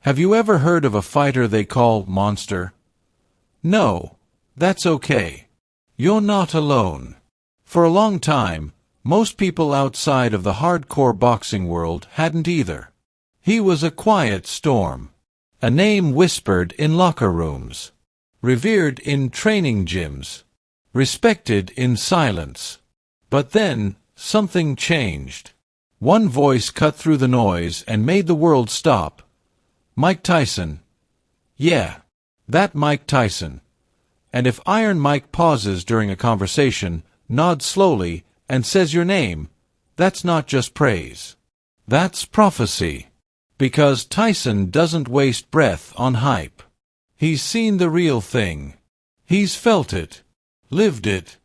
Have you ever heard of a fighter they call Monster? No, that's okay. You're not alone. For a long time, most people outside of the hardcore boxing world hadn't either. He was a quiet storm. A name whispered in locker rooms. Revered in training gyms. Respected in silence. But then, something changed. One voice cut through the noise and made the world stop. Mike Tyson. Yeah, that Mike Tyson. And if Iron Mike pauses during a conversation, nods slowly, and says your name, that's not just praise. That's prophecy. Because Tyson doesn't waste breath on hype. He's seen the real thing. He's felt it. Lived it.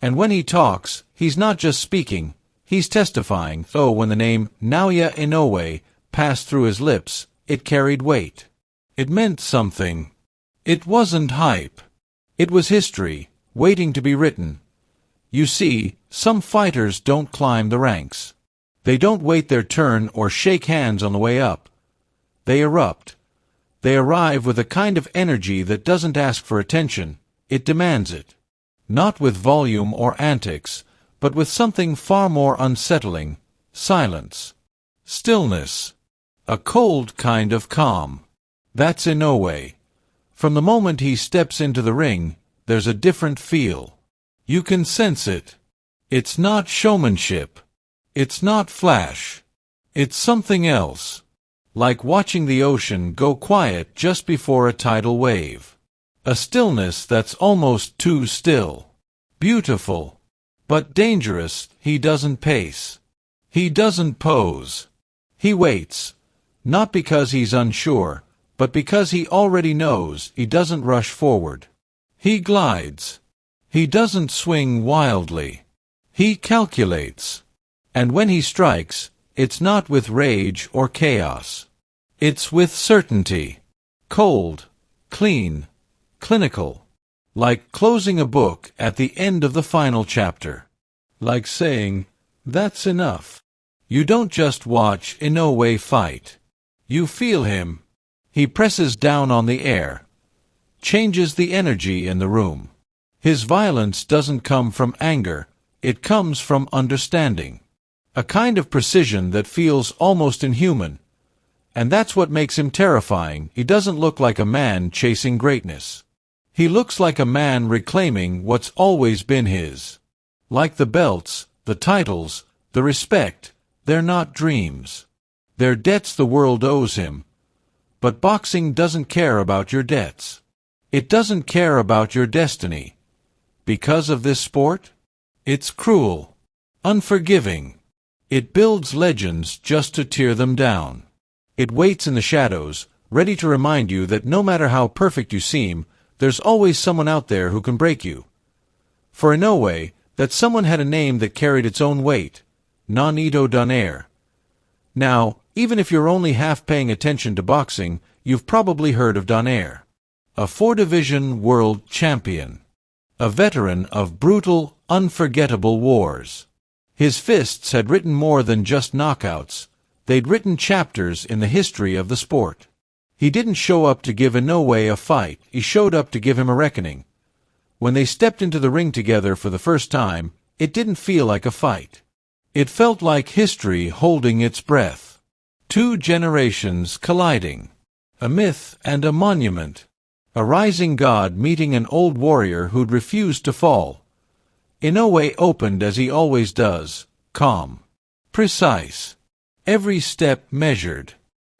And when he talks, he's not just speaking, he's testifying. So when the name Naoya Inoue passed through his lips, it carried weight. It meant something. It wasn't hype. It was history, waiting to be written. You see, some fighters don't climb the ranks. They don't wait their turn or shake hands on the way up. They erupt. They arrive with a kind of energy that doesn't ask for attention, it demands it. Not with volume or antics, but with something far more unsettling: silence. Stillness. A cold kind of calm. That's Inoue. From the moment he steps into the ring, there's a different feel. You can sense it. It's not showmanship. It's not flash. It's something else. Like watching the ocean go quiet just before a tidal wave. A stillness that's almost too still. Beautiful. But dangerous. He doesn't pace. He doesn't pose. He waits. Not because he's unsure, but because he already knows. He doesn't rush forward. He glides. He doesn't swing wildly. He calculates. And when he strikes, it's not with rage or chaos. It's with certainty. Cold, clean, clinical. Like closing a book at the end of the final chapter. Like saying, that's enough. You don't just watch Inoue fight. You feel him. He presses down on the air. Changes the energy in the room. His violence doesn't come from anger. It comes from understanding. A kind of precision that feels almost inhuman. And that's what makes him terrifying. He doesn't look like a man chasing greatness. He looks like a man reclaiming what's always been his. Like the belts, the titles, the respect, they're not dreams. They're debts the world owes him. But boxing doesn't care about your debts. It doesn't care about your destiny. Because of this sport? It's cruel. Unforgiving. It builds legends just to tear them down. It waits in the shadows, ready to remind you that no matter how perfect you seem, there's always someone out there who can break you. For Inoue, that someone had a name that carried its own weight. Nonito Donaire. Now, even if you're only half paying attention to boxing, you've probably heard of Donaire. A 4-division world champion. A veteran of brutal, unforgettable wars. His fists had written more than just knockouts. They'd written chapters in the history of the sport. He didn't show up to give Inoue a fight. He showed up to give him a reckoning. When they stepped into the ring together for the first time, it didn't feel like a fight. It felt like history holding its breath. 2 generations colliding. A myth and a monument. A rising god meeting an old warrior who'd refused to fall. Inoue opened as he always does, calm. Precise. Every step measured.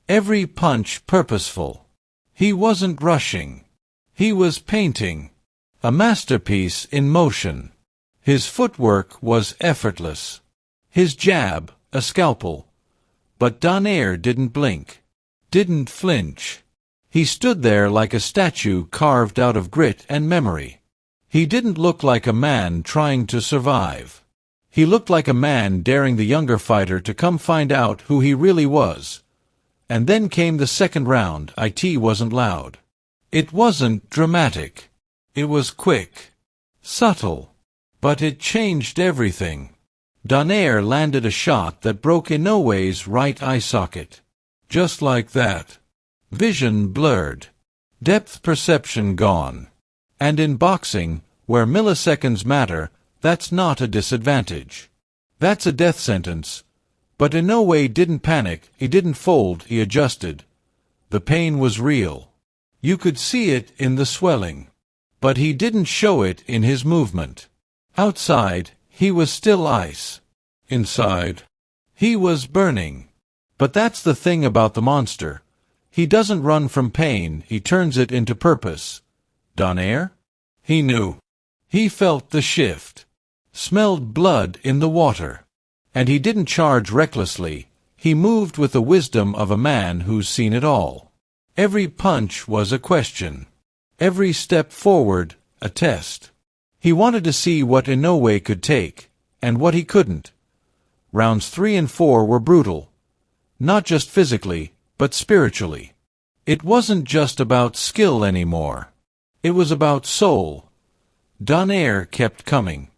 Every punch purposeful. He wasn't rushing. He was painting. A masterpiece in motion. His footwork was effortless. His jab, a scalpel. But Donaire didn't blink. Didn't flinch. He stood there like a statue carved out of grit and memory. He didn't look like a man trying to survive. He looked like a man daring the younger fighter to come find out who he really was. And then came the second round. It wasn't loud. It wasn't dramatic. It was quick. Subtle. But it changed everything. Donaire landed a shot that broke Inoue's right eye socket. Just like that. vision blurred, depth perception gone. And in boxing, where milliseconds matter, that's not a disadvantage. That's a death sentence. But Inoue didn't panic, he didn't fold, he adjusted. The pain was real. You could see it in the swelling. But he didn't show it in his movement. Outside, he was still ice. Inside, he was burning. But that's the thing about the monster. He doesn't run from pain, he turns it into purpose. Donaire? He knew. He felt the shift. Smelled blood in the water. And he didn't charge recklessly. He moved with the wisdom of a man who's seen it all. Every punch was a question. Every step forward, a test. He wanted to see what Inoue could take, and what he couldn't. Rounds 3 and 4 were brutal. Not just physically, but spiritually. It wasn't just about skill anymore. It was about soul. Donaire kept coming.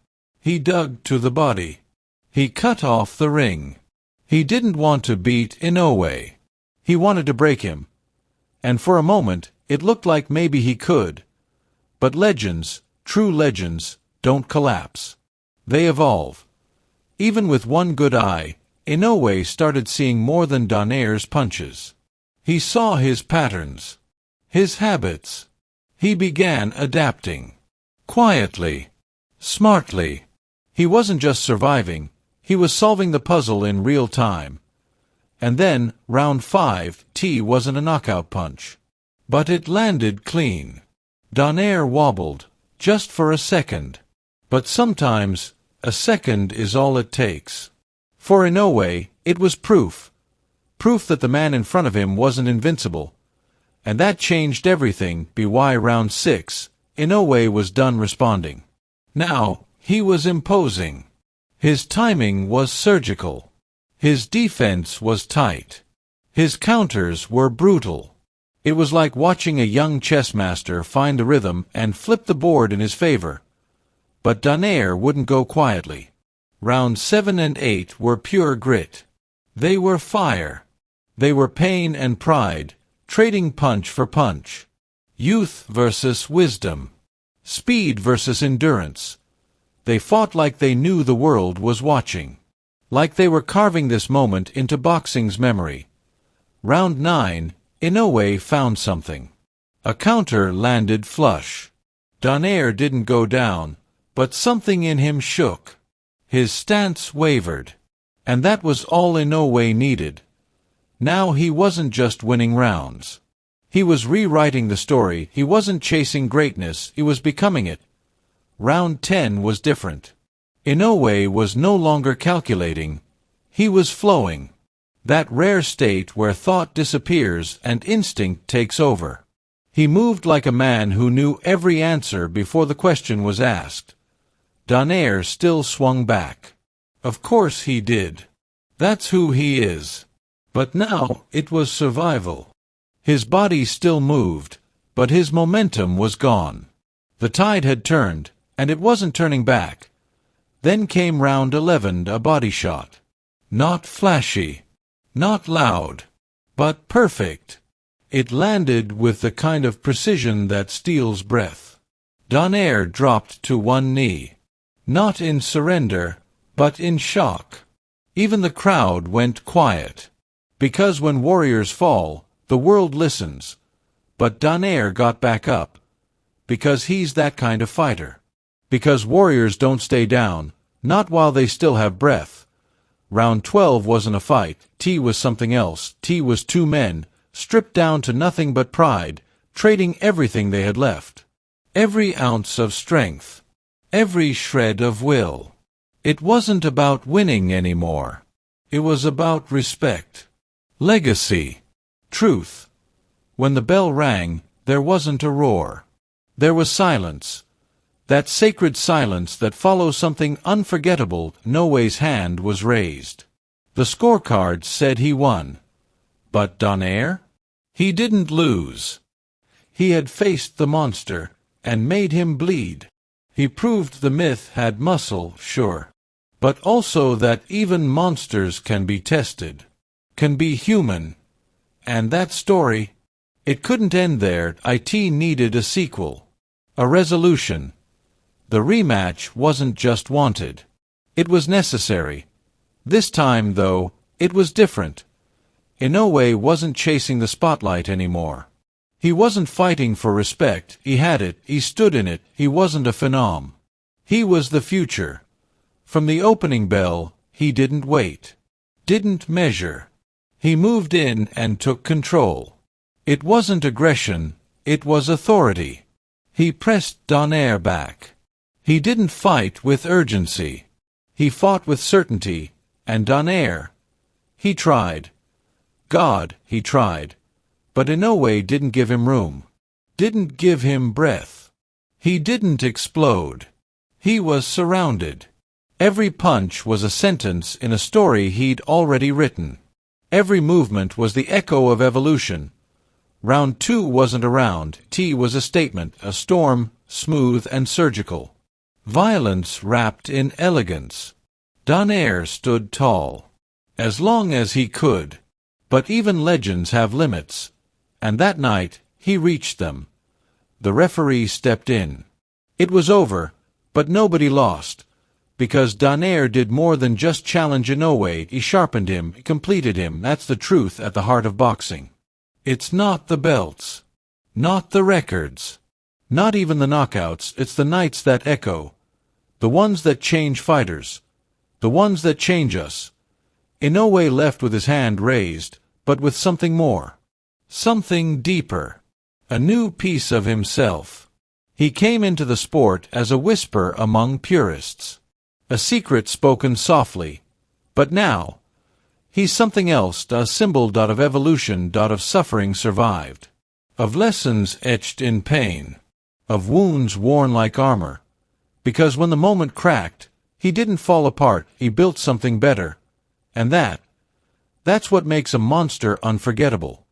He dug to the body. He cut off the ring. He didn't want to beat Inoue. He wanted to break him. And for a moment, it looked like maybe he could. But legends, true legends, don't collapse. They evolve. Even with one good eye, Inoue started seeing more than Donaire's punches. He saw his patterns. His habits. He began adapting. Quietly. Smartly. He wasn't just surviving, he was solving the puzzle in real time. And then, round 5, T wasn't a knockout punch. But it landed clean. Donaire wobbled, just for a second. But sometimes, a second is all it takes. For Inoue, it was proof. Proof that the man in front of him wasn't invincible. And that changed everything. By round 6, Inoue was done responding. Now, he was imposing. His timing was surgical. His defense was tight. His counters were brutal. It was like watching a young chess master find the rhythm and flip the board in his favor. But Donaire wouldn't go quietly. Rounds 7 and 8 were pure grit. They were fire. They were pain and pride, trading punch for punch. Youth versus wisdom. Speed versus endurance. They fought like they knew the world was watching. Like they were carving this moment into boxing's memory. Round 9, Inoue found something. A counter landed flush. Donaire didn't go down, but something in him shook. His stance wavered. And that was all Inoue needed. Now he wasn't just winning rounds. He was rewriting the story. He wasn't chasing greatness, he was becoming it. Round 10 was different. Inoue was no longer calculating. He was flowing. That rare state where thought disappears and instinct takes over. He moved like a man who knew every answer before the question was asked. Donaire still swung back. Of course he did. That's who he is. But now it was survival. His body still moved, but his momentum was gone. The tide had turned, and it wasn't turning back. Then came round 11, a body shot. Not flashy. Not loud. But perfect. It landed with the kind of precision that steals breath. Donaire dropped to one knee. Not in surrender, but in shock. Even the crowd went quiet. Because when warriors fall, the world listens. But Donaire got back up. Because he's that kind of fighter. Because warriors don't stay down, not while they still have breath. Round 12 wasn't a fight. T was something else. T was two men, stripped down to nothing but pride, trading everything they had left. Every ounce of strength. Every shred of will. It wasn't about winning anymore. It was about respect. Legacy. Truth. When the bell rang, there wasn't a roar. There was silence. That sacred silence that follows something unforgettable. Inoue's hand was raised. The scorecard said he won. But Donaire? He didn't lose. He had faced the monster, and made him bleed. He proved the myth had muscle, sure. But also that even monsters can be tested. Can be human. And that story, It couldn't end there. It needed a sequel. A resolution. The rematch wasn't just wanted. It was necessary. This time, though, it was different. Inoue wasn't chasing the spotlight anymore. He wasn't fighting for respect. He had it. He stood in it. He wasn't a phenom. He was the future. From the opening bell, he didn't wait. Didn't measure. He moved in and took control. It wasn't aggression. It was authority. He pressed Donaire back. He didn't fight with urgency. He fought with certainty. And Donaire, he tried. God, he tried. But Inoue didn't give him room. Didn't give him breath. He didn't explode. He was surrounded. Every punch was a sentence in a story he'd already written. Every movement was the echo of evolution. Round 2 wasn't a round. T was a statement, a storm, smooth and surgical. Violence wrapped in elegance. Donaire stood tall. As long as he could. But even legends have limits. And that night, he reached them. The referee stepped in. It was over, but nobody lost. Because Donaire did more than just challenge Inoue. He sharpened him, he completed him. That's the truth at the heart of boxing. It's not the belts. Not the records. Not even the knockouts. It's the nights that echo. The ones that change fighters. The ones that change us. Inoue left with his hand raised, but with something more. Something deeper. A new piece of himself. He came into the sport as a whisper among purists. A secret spoken softly. But now, he's something else, a symbol of evolution, of suffering survived. Of lessons etched in pain. Of wounds worn like armor. Because when the moment cracked, he didn't fall apart, he built something better. And that's what makes a monster unforgettable.